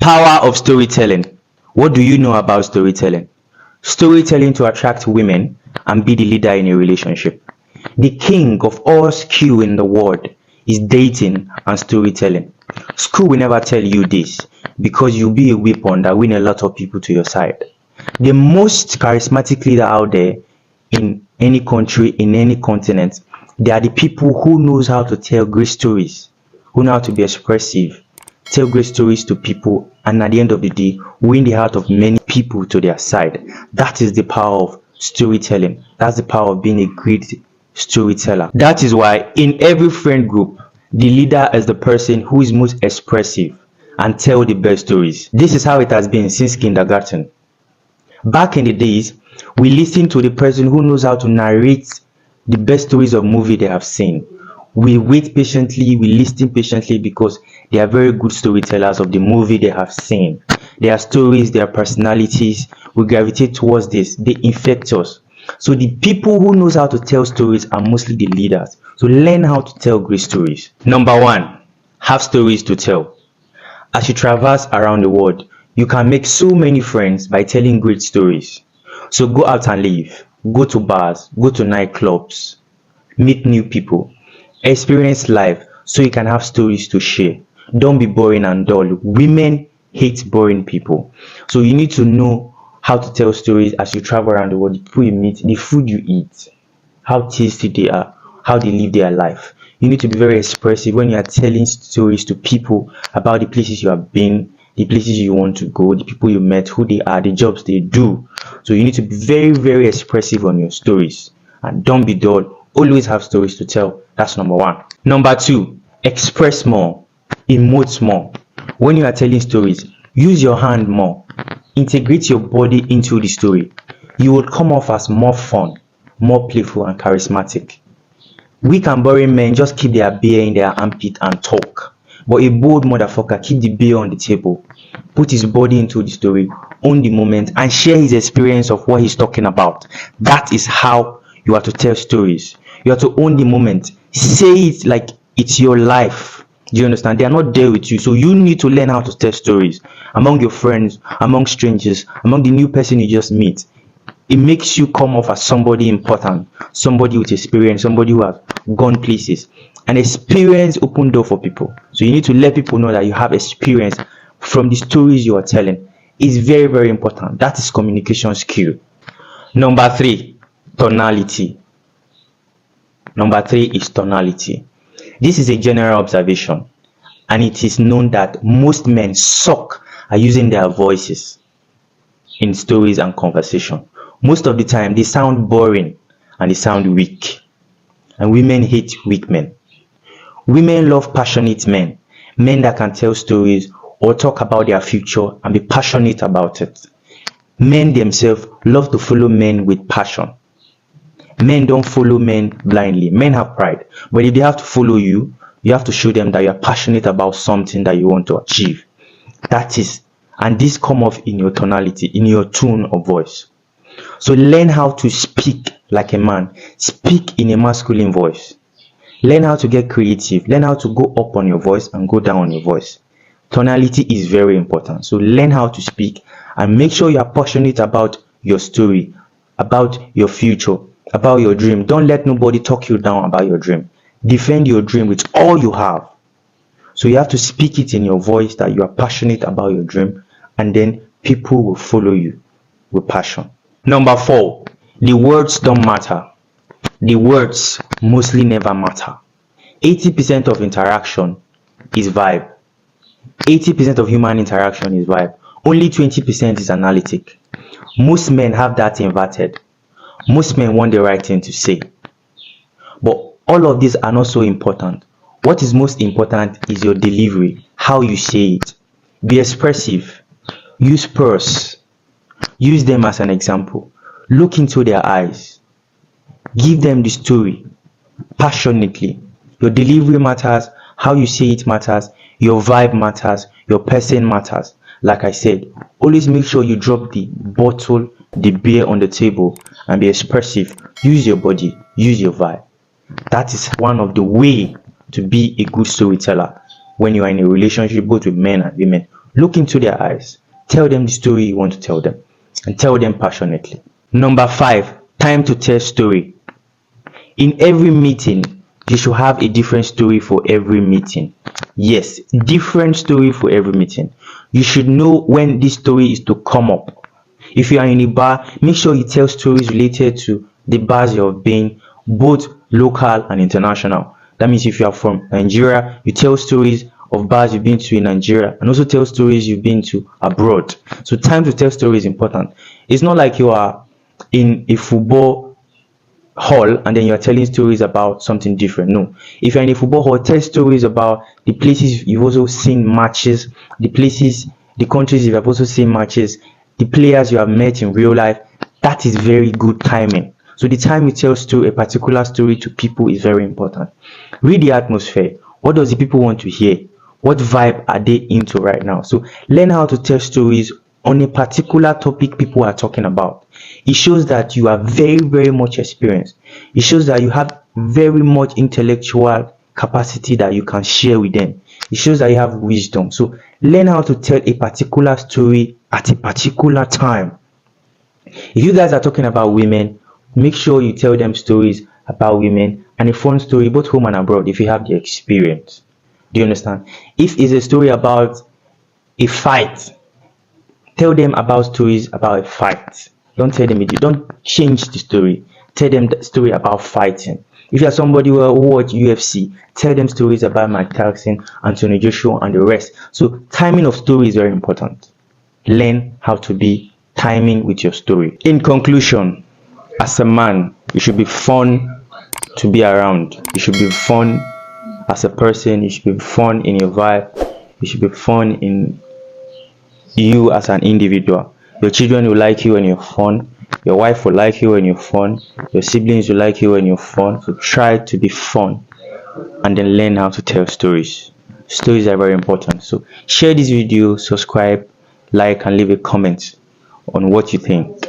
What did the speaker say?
Power of storytelling. What do you know about storytelling? Storytelling to attract women and be the leader in a relationship. The king of all skill in the world is dating and storytelling. School will never tell you this because you'll be a weapon that win a lot of people to your side. The most charismatic leader out there in any country, in any continent, they are the people who knows how to tell great stories, who know how to be expressive, tell great stories to people, and at the end of the day, win the heart of many people to their side. That is the power of storytelling. That's the power of being a great storyteller. That is why in every friend group, the leader is the person who is most expressive and tell the best stories. This is how it has been since kindergarten. Back in the days, we listen to the person who knows how to narrate the best stories of movie they have seen. We wait patiently, we listen patiently because they are very good storytellers of the movie they have seen. Their stories, their personalities, we gravitate towards this. They infect us. So the people who knows how to tell stories are mostly the leaders. So learn how to tell great stories. Number one, have stories to tell. As you traverse around the world, you can make so many friends by telling great stories. So go out and live. Go to bars, go to nightclubs, meet new people, experience life so you can have stories to share. Don't be boring and dull. Women hate boring people. So you need to know how to tell stories as you travel around the world, the people you meet, the food you eat, how tasty they are, how they live their life. You need to be very expressive when you are telling stories to people about the places you have been, the places you want to go, the people you met, who they are, the jobs they do. So you need to be very, very expressive on your stories. And don't be dull. Always have stories to tell. That's number one. Number two, express more, emote more. When you are telling stories, use your hand more. Integrate your body into the story. You will come off as more fun, more playful and charismatic. Weak and boring men just keep their beer in their armpit and talk. But a bold motherfucker keep the beer on the table, put his body into the story, own the moment, and share his experience of what he's talking about. That is how you are to tell stories. You have to own the moment. Say it like it's your life. Do you understand? They are not there with you. So you need to learn how to tell stories among your friends, among strangers, among the new person you just meet. It makes you come off as somebody important, somebody with experience, somebody who has gone places. And experience open door for people. So you need to let people know that you have experience from the stories you are telling. It's very, very important. That is communication skill. Number three, tonality. Number three is tonality. This is a general observation, and it is known that most men suck at using their voices in stories and conversation. Most of the time, they sound boring and they sound weak. And women hate weak men. Women love passionate men, men that can tell stories or talk about their future and be passionate about it. Men themselves love to follow men with passion. Men don't follow men blindly. Men have pride. But if they have to follow you, you have to show them that you are passionate about something that you want to achieve. That is, and this come off in your tonality, in your tone of voice. So learn how to speak like a man. Speak in a masculine voice. Learn how to get creative. Learn how to go up on your voice and go down on your voice. Tonality is very important. So learn how to speak and make sure you are passionate about your story, about your future, about your dream. Don't let nobody talk you down about your dream. Defend your dream with all you have. So you have to speak it in your voice that you are passionate about your dream, and then people will follow you with passion. Number four, the words don't matter. The words mostly never matter. 80% of interaction is vibe. 80% of human interaction is vibe. Only 20% is analytic. Most men have that inverted. Most men want the right thing to say. But all of these are not so important. What is most important is your delivery, how you say it. Be expressive. Use purse. Use them as an example. Look into their eyes. Give them the story passionately. Your delivery matters. How you say it matters. Your vibe matters. Your person matters. Like I said, always make sure you drop the bottle, the beer on the table and be expressive. Use your body. Use your vibe. That is one of the way to be a good storyteller when you are in a relationship both with men and women. Look into their eyes. Tell them the story you want to tell them, and tell them passionately. Number 5, time to tell story. In every meeting, you should have a different story for every meeting. Yes, different story for every meeting. You should know when this story is to come up. If you are in a bar, make sure you tell stories related to the bars you have been, both local and international. That means if you are from Nigeria, you tell stories of bars you've been to in Nigeria, and also tell stories you've been to abroad. So time to tell stories is important. It's not like you are in a football hall and then you are telling stories about something different. No, if you're in a football hall, tell stories about the places you've also seen matches, the countries you have also seen matches, the players you have met in real life. That is very good timing. So the time you tell a particular story to people is very important. Read the atmosphere. What does the people want to hear? What vibe are they into right now? So learn how to tell stories on a particular topic people are talking about. It shows that you are very, very much experienced. It shows that you have very much intellectual capacity that you can share with them. It shows that you have wisdom. So learn how to tell a particular story at a particular time. If you guys are talking about women, make sure you tell them stories about women and a fun story both home and abroad if you have the experience. Do you understand? If it's a story about a fight, tell them about stories about a fight. Don't tell them don't change the story. Tell them the story about fighting. If you're somebody who watch UFC, tell them stories about Mike Tyson, Anthony Joshua, and the rest. So timing of story is very important. Learn how to be timing with your story. In conclusion, as a man, you should be fun to be around. You should be fun as a person. You should be fun in your vibe. You should be fun in you as an individual. Your children will like you when you're fun. Your wife will like you when you're fun. Your siblings will like you when you're fun. So try to be fun and then learn how to tell stories. Stories are very important. So share this video, subscribe, like, and leave a comment on what you think.